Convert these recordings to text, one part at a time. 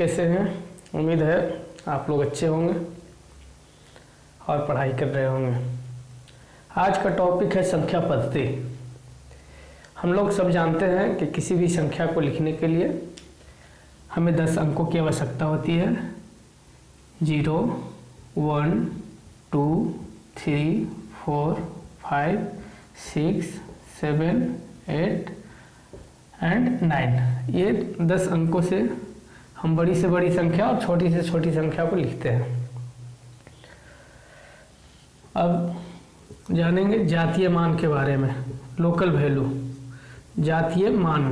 कैसे हैं? उम्मीद है आप लोग अच्छे होंगे और पढ़ाई कर रहे होंगे। आज का टॉपिक है संख्या पद्धति। हम लोग सब जानते हैं कि किसी भी संख्या को लिखने के लिए हमें 10 अंकों की आवश्यकता होती है। 0, 1, 2, 3, 4, 5, 6, 7, 8 एंड 9। ये 10 अंकों से हम बड़ी से बड़ी संख्या और छोटी से छोटी संख्या को लिखते हैं। अब जानेंगे जातीय मान के बारे में। लोकल वैल्यू, जातीय मान।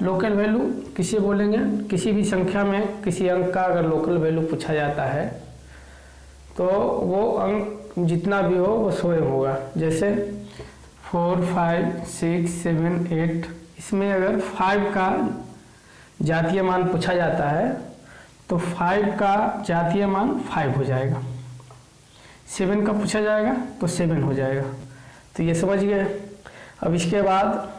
लोकल वैल्यू किसे बोलेंगे? किसी भी संख्या में किसी अंक का अगर लोकल वैल्यू पूछा जाता है तो वो अंक जितना भी हो वो स्वयं होगा। जैसे 4, 5, 6, 7, 8, इसमें अगर 5 का जातीय मान पूछा जाता है तो 5 का जातीय मान 5 हो जाएगा। 7 का पूछा जाएगा तो 7 हो जाएगा। तो ये समझ गए। अब इसके बाद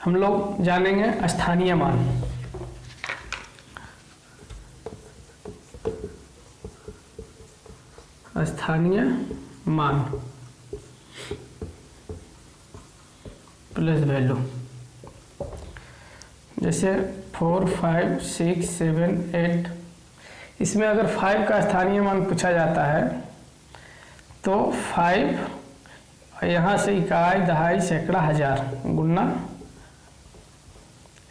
हम लोग जानेंगे स्थानीय मान। स्थानीय मान प्लस वैल्यू। जैसे 4, 5, 6, 7, 8, इसमें अगर 5 का स्थानीय मान पूछा जाता है तो 5 यहाँ से इकाई, दहाई, सैकड़ा, हजार गुना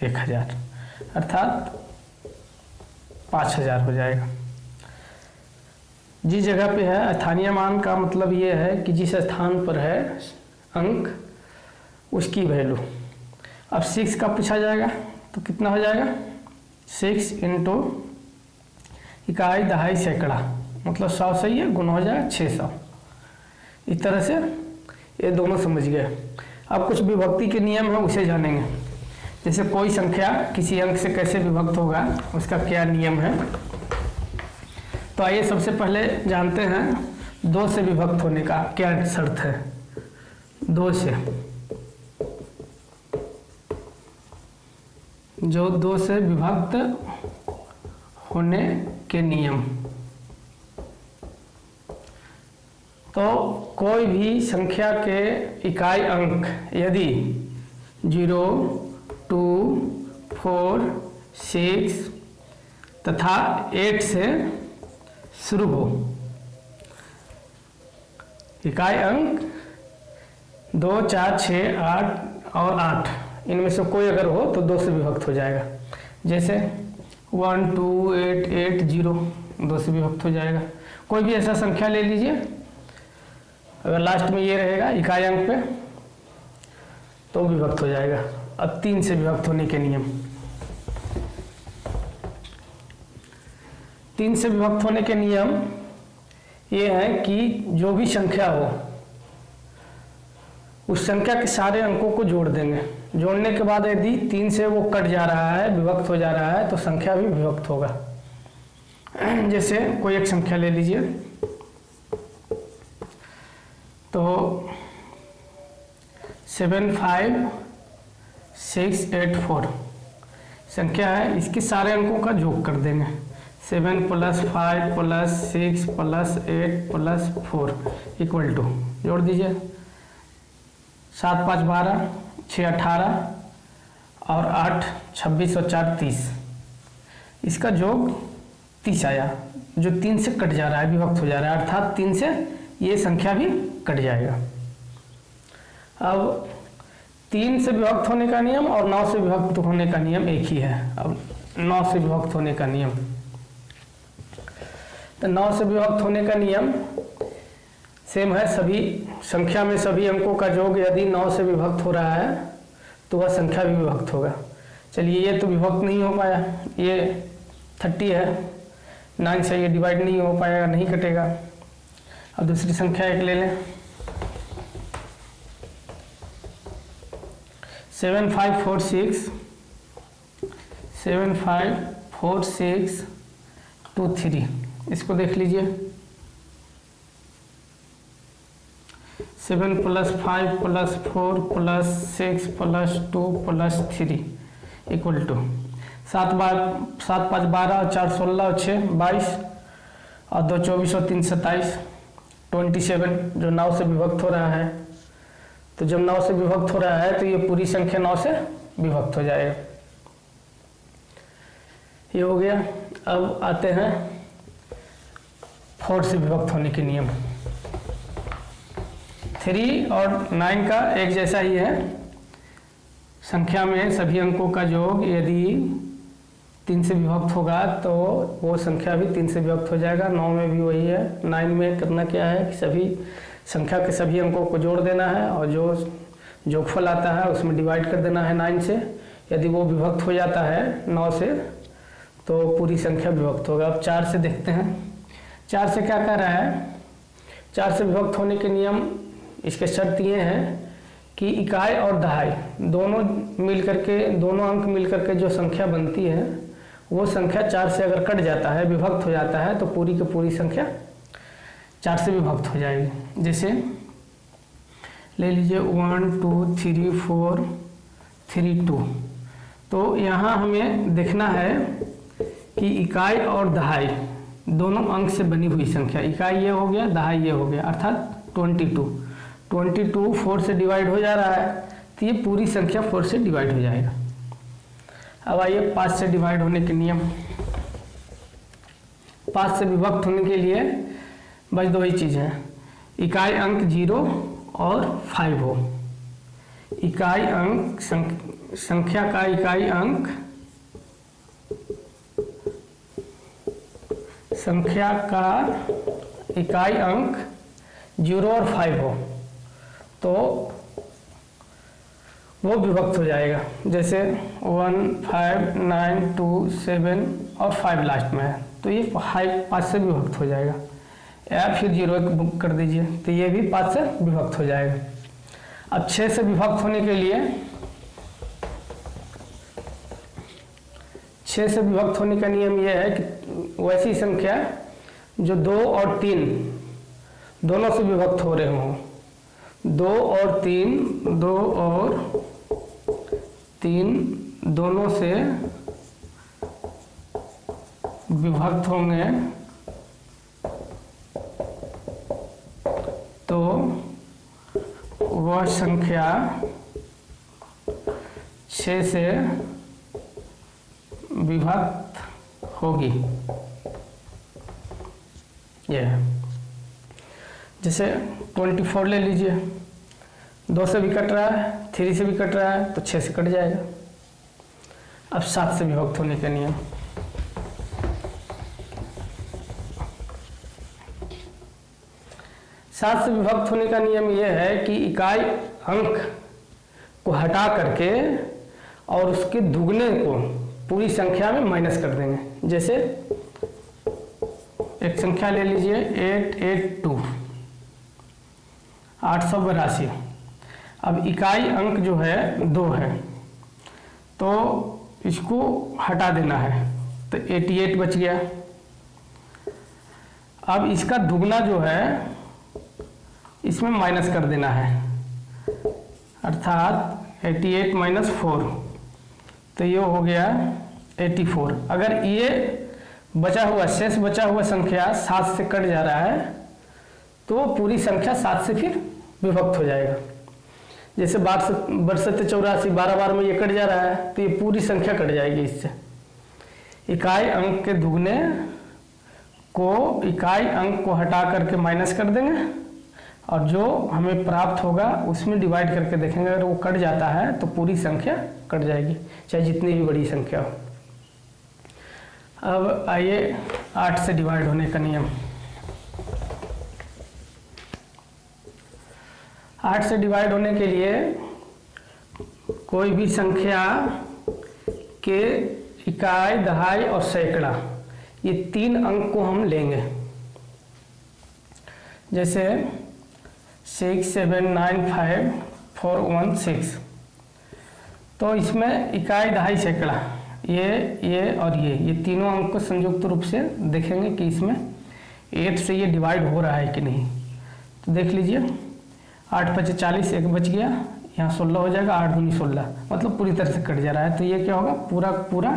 1000 अर्थात 5000 हो जाएगा। जिस जगह पे है स्थानीय मान का मतलब ये है कि जिस स्थान पर है अंक उसकी वैल्यू। अब 6 का पूछा जाएगा तो कितना हो जाएगा? 6 इंटू इकाई, दहाई, सैकड़ा मतलब 100 से ये गुना हो जाएगा 600। इस तरह से ये दोनों समझ गए। अब कुछ विभक्ति के नियम है उसे जानेंगे। जैसे कोई संख्या किसी अंक से कैसे विभक्त होगा, उसका क्या नियम है। तो आइए सबसे पहले जानते हैं 2 से विभक्त होने का क्या शर्त है। 2 से, जो 2 से विभक्त होने के नियम। तो कोई भी संख्या के इकाई अंक यदि 0, 2, 4, 6 तथा 8 से शुरू हो। इकाई अंक 2, 4, 6, 8 और 8 इनमें से कोई अगर हो तो 2 से विभक्त हो जाएगा। जैसे 1, 2, 8, 8, 0 2 से विभक्त हो जाएगा। कोई भी ऐसा संख्या ले लीजिए, अगर लास्ट में ये रहेगा इकाई अंक पे तो विभक्त हो जाएगा। अब 3 से विभक्त होने के नियम। 3 से विभक्त होने के नियम ये है कि जो भी संख्या हो उस संख्या के सारे अंकों को जोड़ देंगे। जोड़ने के बाद यदि 3 से वो कट जा रहा है, विभक्त हो जा रहा है तो संख्या भी विभक्त होगा। जैसे कोई एक संख्या ले लीजिए, तो 7, 5, 6, 8, 4 संख्या है। इसके सारे अंकों का योग कर देंगे। 7 + 5 + 6 + 8 + 4 इक्वल टू, जोड़ दीजिए 7, 5, 12, 6, 18 और 8, 26 और 4, 30। इसका योग 30 आया, जो 3 से कट जा रहा है, विभक्त हो जा रहा है, अर्थात 3 से ये संख्या भी कट जाएगा। अब 3 से विभक्त होने का नियम और 9 से विभक्त होने का नियम एक ही है। अब 9 से विभक्त होने का नियम, तो 9 से विभक्त होने का नियम सेम है। सभी संख्या में सभी अंकों का योग यदि 9 से विभक्त हो रहा है तो वह संख्या भी विभक्त होगा। चलिए ये तो विभक्त नहीं हो पाया, ये 30 है, 9 से ये डिवाइड नहीं हो पाएगा, नहीं कटेगा। अब दूसरी संख्या एक ले लें, 7, 5, 4, 6, 7, 5, 4, 6, 2, 3। इसको देख लीजिए, 7 + 5 + 4 + 6 + 2 + 3 = 7 5 12 और 4 16 और 6 22 और 2 24 और 3 27 27 जो 9 से विभक्त हो रहा है। तो जब 9 से विभक्त हो रहा है तो ये पूरी संख्या 9 से विभक्त हो जाएगा। ये हो गया। अब आते हैं 4 से विभक्त होने के नियम। 3 और 9 का एक जैसा ही है। संख्या में सभी अंकों का योग यदि 3 से विभक्त होगा तो वो संख्या भी 3 से विभक्त हो जाएगा। 9 में भी वही है। 9 में करना क्या है कि सभी संख्या के सभी अंकों को जोड़ देना है और जो जोगफल आता है उसमें डिवाइड कर देना है 9 से। यदि वो विभक्त हो जाता है 9 से तो पूरी संख्या विभक्त होगा। अब 4 से देखते हैं। 4 से क्या कह रहा है? 4 से विभक्त होने के नियम, इसके शर्त ये हैं कि इकाई और दहाई दोनों मिल करके, दोनों अंक मिल करके जो संख्या बनती है वो संख्या 4 से अगर कट जाता है, विभक्त हो जाता है, तो पूरी की पूरी संख्या 4 से विभक्त हो जाएगी। जैसे ले लीजिए 1 2 3 4 3 2। तो यहाँ हमें देखना है कि इकाई और दहाई दोनों अंक से बनी हुई संख्या, इकाई ये हो गया, दहाई ये हो गया, अर्थात 22 4 से डिवाइड हो जा रहा है तो ये पूरी संख्या 4 से डिवाइड हो जाएगा। अब आइए 5 से डिवाइड होने के नियम। 5 से विभक्त होने के लिए बस 2 ही चीज़ है, इकाई अंक 0 और 5 हो। इकाई अंक संख्या का इकाई अंक, संख्या का इकाई अंक 0 और 5 हो तो वो विभक्त हो जाएगा। जैसे 1 5 9 2 7 और 5 लास्ट में है तो ये 5 से विभक्त हो जाएगा। या फिर 0 कर दीजिए तो ये भी 5 से विभक्त हो जाएगा। अब 6 से विभक्त होने के लिए, 6 से विभक्त होने का नियम यह है कि वैसी संख्या जो 2 और 3 दोनों से विभक्त हो रहे हों, 2 और 3 दोनों से विभक्त होंगे तो वह संख्या 6 से विभक्त होगी। यह जैसे 24 ले लीजिए, 2 से भी कट रहा है, 3 से भी कट रहा है तो 6 से कट जाएगा। अब 7 से विभक्त होने का नियम। 7 से विभक्त होने का नियम यह है कि इकाई अंक को हटा करके और उसके दुगने को पूरी संख्या में माइनस कर देंगे। जैसे एक संख्या ले लीजिए 882, 882। अब इकाई अंक जो है 2 है तो इसको हटा देना है तो 88 बच गया। अब इसका दुगना जो है इसमें माइनस कर देना है, अर्थात 88 - 4 तो ये हो गया 84। अगर ये बचा हुआ शेष बचा हुआ संख्या 7 से कट जा रहा है तो पूरी संख्या 7 से फिर विभक्त हो जाएगा। जैसे 62 84 12 बार में ये कट जा रहा है तो ये पूरी संख्या कट जाएगी इससे। इकाई अंक के दुगने को इकाई अंक को हटा करके माइनस कर देंगे और जो हमें प्राप्त होगा उसमें डिवाइड करके देखेंगे। अगर वो कट जाता है तो पूरी संख्या कट जाएगी, चाहे जितनी भी बड़ी संख्या हो। अब आइए 8 से डिवाइड होने का नियम। 8 से डिवाइड होने के लिए कोई भी संख्या के इकाई, दहाई और सैकड़ा, ये 3 अंक को हम लेंगे। जैसे 6 7 9 5 4 1 6 तो इसमें इकाई, दहाई, सैकड़ा ये और ये तीनों अंक को संयुक्त रूप से देखेंगे कि इसमें 8 से ये डिवाइड हो रहा है कि नहीं। तो देख लीजिए 8 5 40, एक बच गया, यहाँ 16 हो जाएगा, 8 दूनी 16, मतलब पूरी तरह से कट जा रहा है। तो ये क्या होगा, पूरा पूरा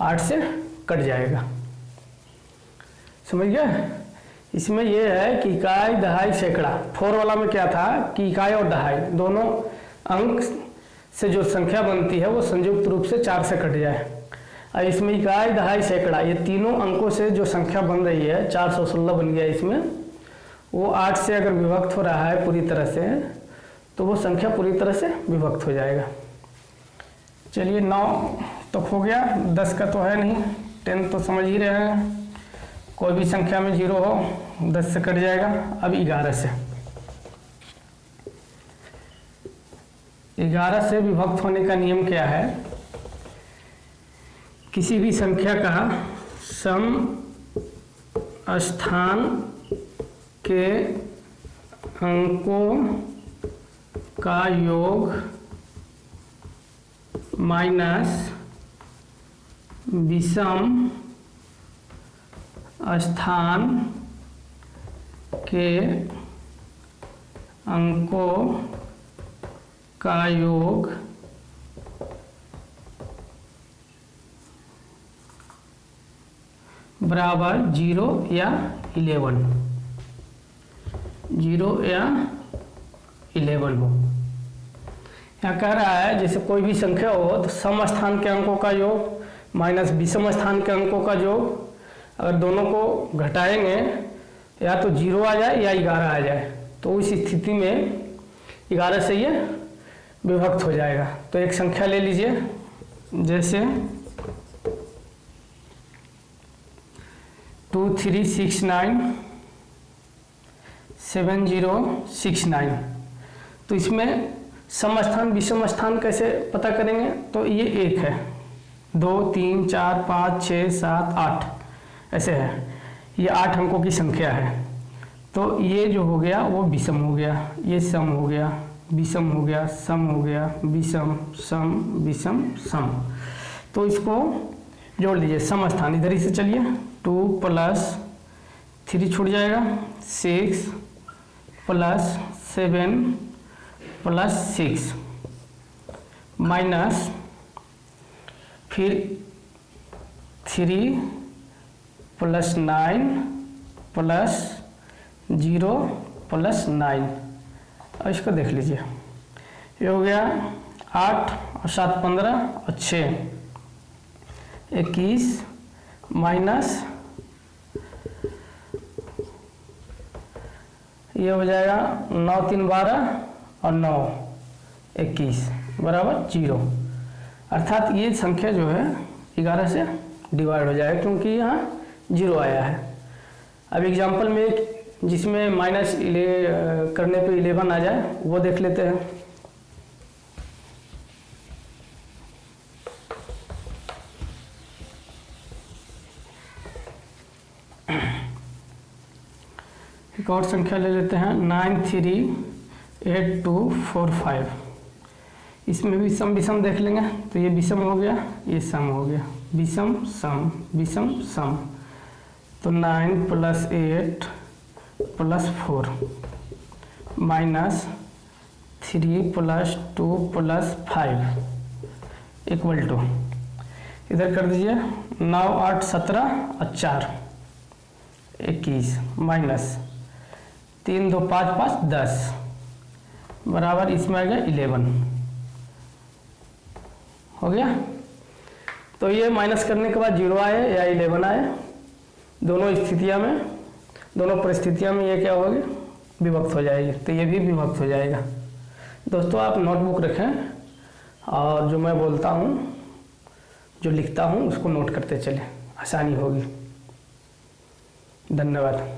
8 से कट जाएगा। समझ गए? इसमें ये है कि इकाई, दहाई, सैकड़ा। 4 वाला में क्या था कि इकाई और दहाई दोनों अंक से जो संख्या बनती है वो संयुक्त रूप से 4 से कट जाए। और इसमें इकाई, दहाई, सैकड़ा ये तीनों अंकों से जो संख्या बन रही है, 416 बन गया इसमें, वो 8 से अगर विभक्त हो रहा है पूरी तरह से, तो वो संख्या पूरी तरह से विभक्त हो जाएगा। चलिए 9 तक हो गया, 10 का तो है नहीं, 10 तो समझ ही रहे हैं, कोई भी संख्या में 0 हो 10 से कट जाएगा। अब 11 से, 11 से विभक्त होने का नियम क्या है, किसी भी संख्या का सम स्थान के अंकों का योग माइनस विषम स्थान के अंकों का योग बराबर 0 या 11, 0 या 11 हो। यहाँ कह रहा है जैसे कोई भी संख्या हो तो सम स्थान के अंकों का योग माइनस विषम स्थान के अंकों का योग, अगर दोनों को घटाएंगे या तो 0 आ जाए या 11 आ जाए, तो उस स्थिति में 11 से ये विभक्त हो जाएगा। तो एक संख्या ले लीजिए, जैसे 2369 7069। तो इसमें सम स्थान विषम स्थान कैसे पता करेंगे, तो ये 1 है, 2 3 4 5 6 7 8 ऐसे है, ये 8 अंकों की संख्या है। तो ये जो हो गया वो विषम हो गया, ये सम हो गया, विषम हो गया, सम हो गया, विषम सम विषम सम। तो इसको जोड़ लीजिए, सम स्थान इधर ही से चलिए, 2 + 3 छूट जाएगा, 6 + 7 + 6 माइनस फिर 3 + 9 + 0 + 9। अब इसको देख लीजिए, ये हो गया 8 और 7 15 और 6 21 माइनस ये हो जाएगा 9 3 12 और 9 21 बराबर 0। अर्थात ये संख्या जो है 11 से डिवाइड हो जाएगा, क्योंकि यहाँ 0 आया है। अब एग्जाम्पल में जिसमें माइनस करने पे 11 आ जाए वो देख लेते हैं। एक और संख्या ले लेते हैं, 938245। इसमें भी सम विषम देख लेंगे, तो ये विषम हो गया, ये सम हो गया, विषम सम विषम सम। तो 9 + 8 + 4 माइनस 3 + 2 + 5 इक्वल टू, इधर कर दीजिए 9 8 17 और 4 21 माइनस 3 2 5 5 10 बराबर इसमें आ गया 11 हो गया। तो ये माइनस करने के बाद 0 आए या 11 आए, दोनों स्थितियां में, दोनों परिस्थितियों में ये क्या होगी, विभक्त हो जाएगी। तो ये भी विभक्त हो जाएगा। दोस्तों आप नोटबुक रखें और जो मैं बोलता हूँ, जो लिखता हूँ उसको नोट करते चलें, आसानी होगी। धन्यवाद।